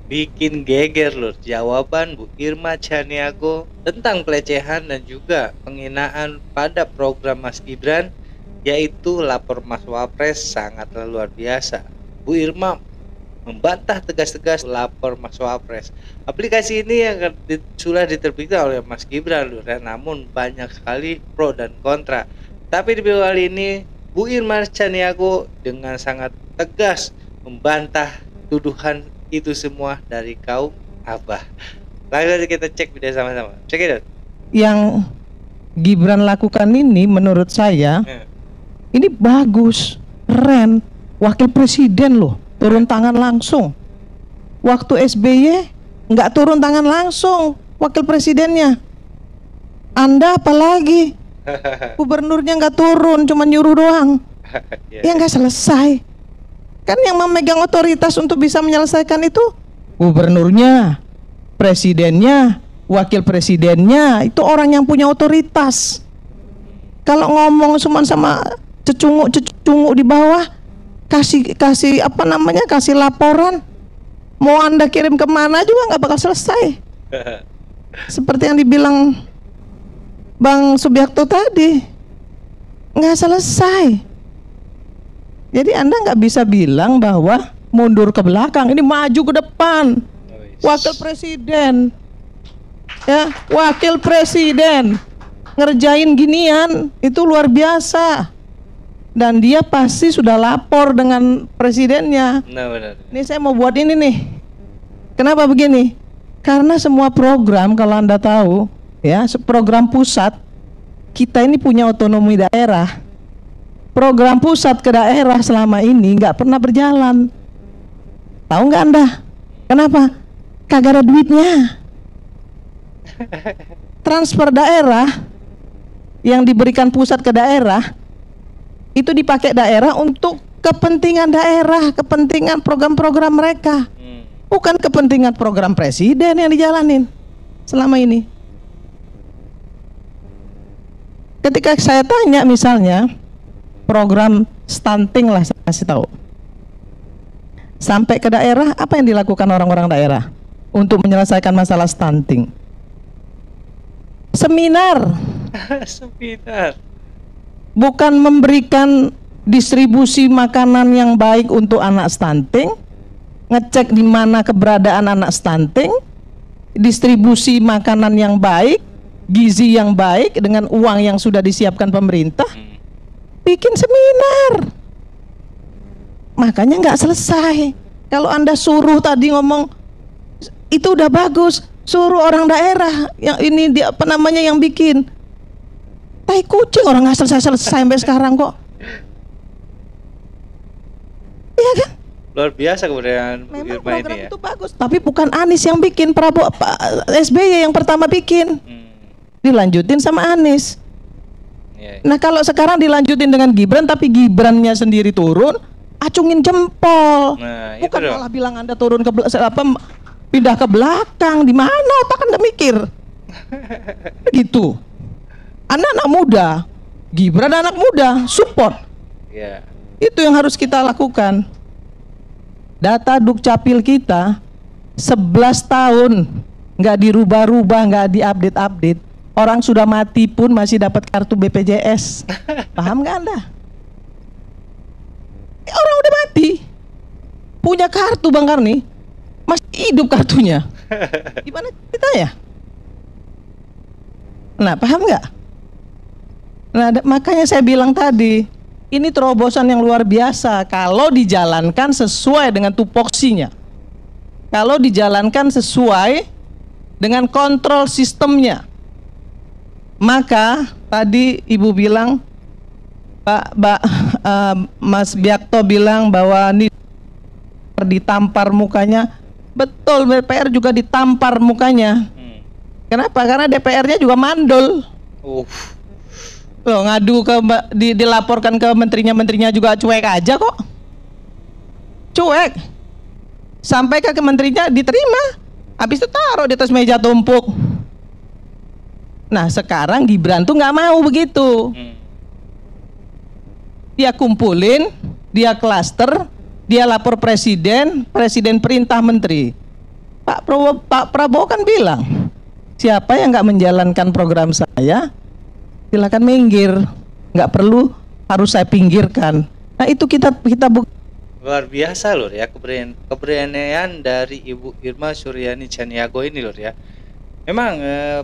Bikin geger lur jawaban Bu Irma Chaniago tentang pelecehan dan juga penghinaan pada program Mas Gibran, yaitu lapor Mas Wapres sangatlah luar biasa. Bu Irma membantah tegas-tegas lapor Mas Wapres. Aplikasi ini yang sudah diterbitkan oleh Mas Gibran lur, namun banyak sekali pro dan kontra. Tapi di video kali ini Bu Irma Chaniago dengan sangat tegas membantah tuduhan itu semua dari kaum Abah. Langsung aja kita cek video sama-sama. Cek it out. Yang Gibran lakukan ini menurut saya ini bagus, keren. Wakil presiden loh, turun tangan langsung. Waktu SBY nggak turun tangan langsung wakil presidennya. Anda apalagi gubernurnya nggak turun, cuma nyuruh doang. Ya nggak selesai. Kan yang memegang otoritas untuk bisa menyelesaikan itu gubernurnya, presidennya, wakil presidennya, itu orang yang punya otoritas. Kalau ngomong cuma sama cecunguk di bawah, kasih apa namanya, kasih laporan, mau Anda kirim kemana juga nggak bakal selesai. Seperti yang dibilang Bang Subiakto tadi, nggak selesai. Jadi Anda nggak bisa bilang bahwa mundur ke belakang, ini maju ke depan. Wakil presiden, ya, wakil presiden ngerjain ginian itu luar biasa. Dan dia pasti sudah lapor dengan presidennya. Nah, benar. Ini saya mau buat ini nih. Kenapa begini? Karena semua program, kalau Anda tahu, ya, program pusat, kita ini punya otonomi daerah. Program pusat ke daerah selama ini nggak pernah berjalan. Tahu nggak Anda? Kenapa? Kagak ada duitnya. Transfer daerah yang diberikan pusat ke daerah itu dipakai daerah untuk kepentingan daerah, kepentingan program-program mereka, bukan kepentingan program presiden yang dijalanin selama ini. Ketika saya tanya misalnya program stunting lah, saya kasih tahu, sampai ke daerah, apa yang dilakukan orang-orang daerah untuk menyelesaikan masalah stunting? Seminar. Seminar. Bukan memberikan distribusi makanan yang baik untuk anak stunting, ngecek di mana keberadaan anak stunting, distribusi makanan yang baik, gizi yang baik dengan uang yang sudah disiapkan pemerintah. Bikin seminar, makanya nggak selesai. Kalau Anda suruh tadi ngomong itu udah bagus, suruh orang daerah yang ini dia apa namanya yang bikin. Tai kucing, orang nggak selesai sampai sekarang kok. Iya kan? Luar biasa kemudian Memang Bu Irma program ini ya. itu bagus, tapi bukan Anies yang bikin, Prabowo, SBY yang pertama bikin, dilanjutin sama Anies. Nah kalau sekarang dilanjutin dengan Gibran, tapi Gibrannya sendiri turun, acungin jempol. Nah, bukan itu malah bilang Anda turun ke pindah ke belakang. Di mana otak Anda mikir? Begitu. Anda anak muda, Gibran anak muda, support. Itu yang harus kita lakukan. Data Dukcapil kita 11 tahun nggak dirubah-rubah, nggak diupdate-update. Orang sudah mati pun masih dapat kartu BPJS. Paham nggak Anda? Orang udah mati, punya kartu Bang Karni, masih hidup kartunya. Gimana kita ya? Nah, paham nggak? Nah, makanya saya bilang tadi, ini terobosan yang luar biasa kalau dijalankan sesuai dengan tupoksinya. Kalau dijalankan sesuai dengan kontrol sistemnya. Maka tadi Ibu bilang, Mas Biakto bilang bahwa ini ditampar mukanya. Betul, DPR juga ditampar mukanya. Kenapa? Karena DPR-nya juga mandul. Loh, ngadu ke dilaporkan ke menterinya juga cuek aja kok. Cuek. Sampai ke menterinya diterima. Habis itu taruh di atas meja tumpuk. Nah sekarang Gibran tuh nggak mau begitu. Dia kumpulin, dia klaster, dia lapor presiden, presiden perintah menteri. Pak Prabowo kan bilang, siapa yang nggak menjalankan program saya, silakan minggir, nggak perlu harus saya pinggirkan. Nah itu kita Luar biasa lur ya, keberanian dari Ibu Irma Suryani Chaniago ini lur ya. Memang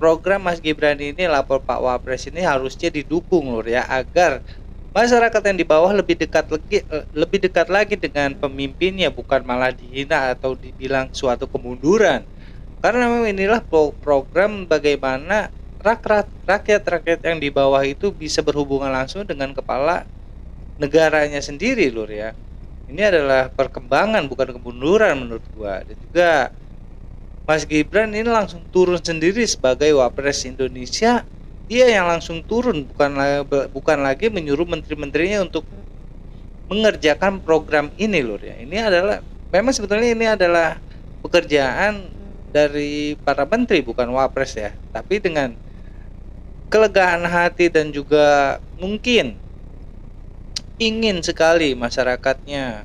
program Mas Gibran ini, lapor Pak Wapres ini harusnya didukung lur ya, agar masyarakat yang di bawah lebih dekat lagi dengan pemimpinnya, bukan malah dihina atau dibilang suatu kemunduran. Karena memang inilah program bagaimana rakyat yang di bawah itu bisa berhubungan langsung dengan kepala negaranya sendiri lur ya. Ini adalah perkembangan, bukan kemunduran menurut gua. Dan juga Mas Gibran ini langsung turun sendiri sebagai Wapres Indonesia. Dia yang langsung turun, bukan lagi menyuruh menteri-menterinya untuk mengerjakan program ini lur ya. Ini adalah memang sebetulnya ini adalah pekerjaan dari para menteri, bukan Wapres ya. Tapi dengan kelegaan hati dan juga mungkin ingin sekali masyarakatnya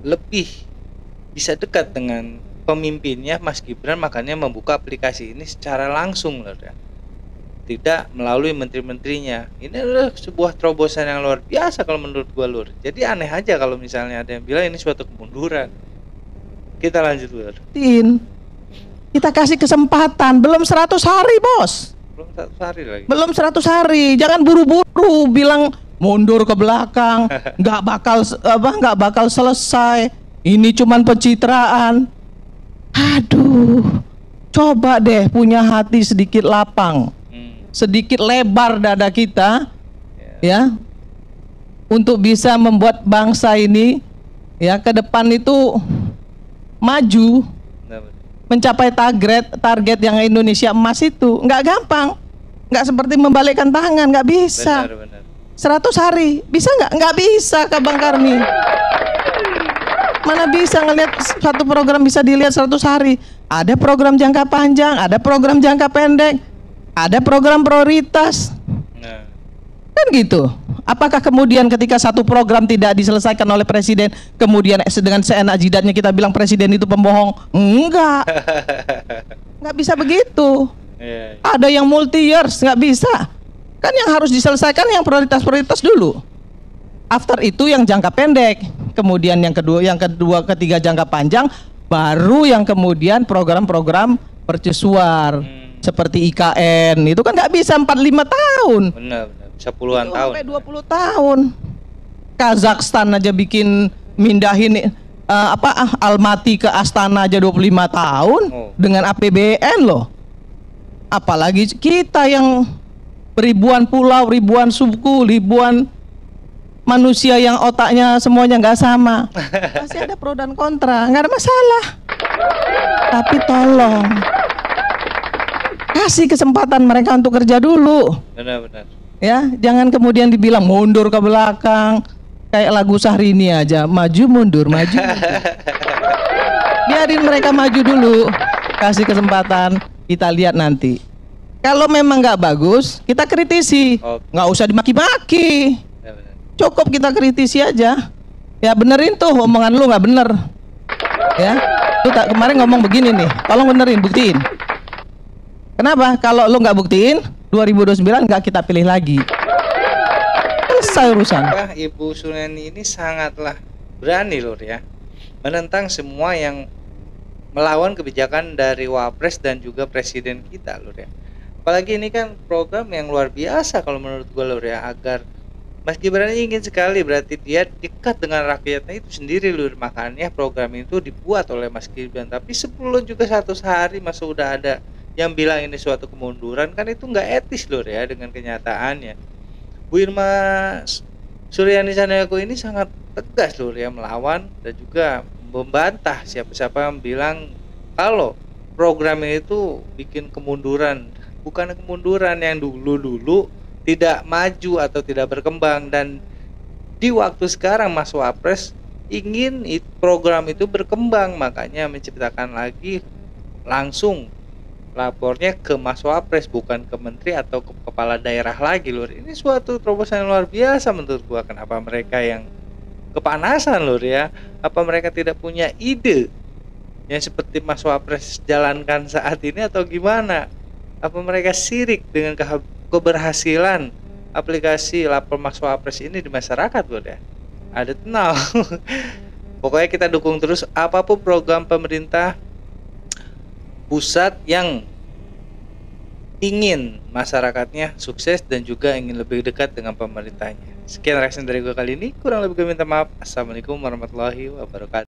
lebih bisa dekat dengan pemimpinnya, Mas Gibran makanya membuka aplikasi ini secara langsung lur ya, tidak melalui menteri-menterinya. Ini adalah sebuah terobosan yang luar biasa kalau menurut gua lur. Jadi aneh aja kalau misalnya ada yang bilang ini suatu kemunduran. Kita lanjut lur. Kita kasih kesempatan, belum 100 hari bos. Belum 100 hari lagi. Belum 100 hari, jangan buru-buru bilang mundur ke belakang, nggak bakal selesai. Ini cuman pencitraan. Aduh, coba deh punya hati sedikit lapang, sedikit lebar dada kita, ya, untuk bisa membuat bangsa ini, ya, ke depan itu maju, mencapai target yang Indonesia emas itu. Nggak gampang, nggak seperti membalikkan tangan, nggak bisa. Benar. 100 hari, bisa nggak? Nggak bisa Kak Bang Karni. Mana bisa ngelihat satu program bisa dilihat 100 hari. Ada program jangka panjang, ada program jangka pendek, ada program prioritas. Kan gitu. Apakah kemudian ketika satu program tidak diselesaikan oleh presiden, kemudian dengan seenak jidatnya kita bilang presiden itu pembohong? Enggak. Nggak bisa begitu. Ada yang multi years, nggak bisa. Kan yang harus diselesaikan yang prioritas dulu. After itu yang jangka pendek, kemudian yang kedua, ketiga jangka panjang, baru yang kemudian program-program mercusuar seperti IKN. Itu kan nggak bisa 45 tahun. Benar, bisa puluhan tahun. Sampai 20 tahun. Kazakhstan aja bikin mindahin Almaty ke Astana aja 25 tahun dengan APBN loh. Apalagi kita yang ribuan pulau, ribuan suku, ribuan manusia yang otaknya semuanya nggak sama. Masih ada pro dan kontra, nggak ada masalah. Tapi tolong kasih kesempatan mereka untuk kerja dulu. Benar. Ya, jangan kemudian dibilang mundur ke belakang. Kayak lagu Syahrini aja, maju mundur. Biarin mereka maju dulu, kasih kesempatan, kita lihat nanti. Kalau memang nggak bagus, kita kritisi, nggak usah dimaki-maki. Cukup kita kritisi aja. Ya benerin tuh omongan lu nggak bener. Ya, lu kemarin ngomong begini nih, tolong benerin, buktiin. Kenapa? Kalau lu nggak buktiin, 2029 nggak kita pilih lagi. Selesai urusan. Ibu Suryani ini sangatlah berani lur ya, menentang semua yang melawan kebijakan dari Wapres dan juga presiden kita lur ya. Apalagi ini kan program yang luar biasa kalau menurut gue lur ya, agar Mas Gibran ingin sekali, berarti dia dekat dengan rakyatnya itu sendiri lur. Makanya program itu dibuat oleh Mas Gibran. Tapi sebelum juga 100 hari masa udah ada yang bilang ini suatu kemunduran, kan itu nggak etis lur ya dengan kenyataannya. Bu Irma Suryani Chaniago ini sangat tegas lur ya, melawan dan juga membantah siapa-siapa yang bilang kalau program itu bikin kemunduran. Bukan kemunduran, yang dulu tidak maju atau tidak berkembang. Dan di waktu sekarang Mas Wapres ingin program itu berkembang, makanya menciptakan lagi langsung lapornya ke Mas Wapres, bukan ke menteri atau ke kepala daerah lagi lur. Ini suatu terobosan yang luar biasa menurut gua. Kenapa mereka yang kepanasan lur ya? Apa mereka tidak punya ide yang seperti Mas Wapres jalankan saat ini atau gimana? Apa mereka sirik dengan keberhasilan aplikasi lapor Mas Wapres ini di masyarakat, Bro ya? I don't know. Pokoknya kita dukung terus apapun program pemerintah pusat yang ingin masyarakatnya sukses dan juga ingin lebih dekat dengan pemerintahnya. Sekian reaction dari gue kali ini. Kurang lebih gue minta maaf. Assalamualaikum warahmatullahi wabarakatuh.